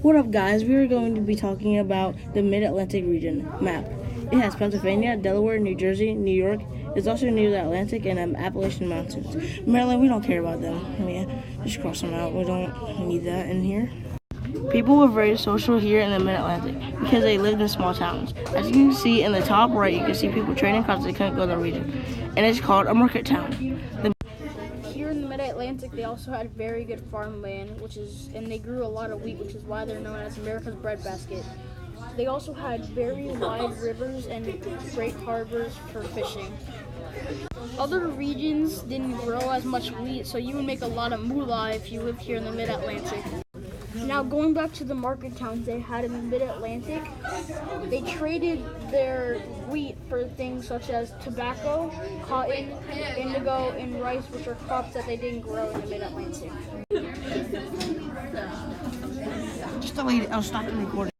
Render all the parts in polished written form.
What up, guys? We are going to be talking about the Mid-Atlantic region map. It has Pennsylvania, Delaware, New Jersey, New York. It's also near the Atlantic and Appalachian Mountains. Maryland, we don't care about them. I mean, just cross them out. We don't need that in here. People were very social here in the Mid-Atlantic because they lived in small towns. As you can see in the top right, you can see people trading because they couldn't go to the region. And it's called a market town. Here in the Mid-Atlantic, they also had very good farmland, and they grew a lot of wheat, which is why they're known as America's breadbasket. They also had very wide rivers and great harbors for fishing. Other regions didn't grow as much wheat, so you would make a lot of moolah if you lived here in the Mid-Atlantic. Now, going back to the market towns they had in the Mid-Atlantic, they traded their wheat for things such as tobacco, cotton, indigo, and rice, which are crops that they didn't grow in the Mid-Atlantic. I'll stop the recording.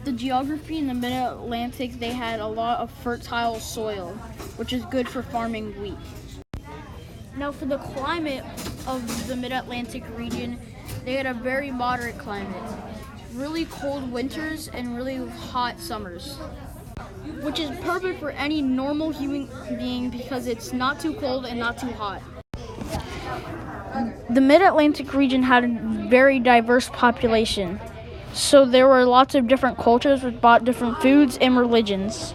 The geography in the Mid-Atlantic, they had a lot of fertile soil, which is good for farming wheat. Now, for the climate of the Mid-Atlantic region, they had a very moderate climate. Really cold winters and really hot summers, which is perfect for any normal human being because it's not too cold and not too hot. The Mid-Atlantic region had a very diverse population, so there were lots of different cultures with different foods and religions.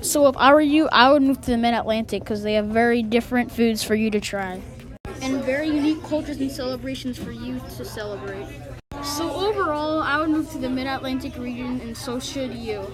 So if I were you, I would move to the Mid-Atlantic because they have very different foods for you to try and very unique cultures and celebrations for you to celebrate. So overall, I would move to the Mid-Atlantic region, and so should you.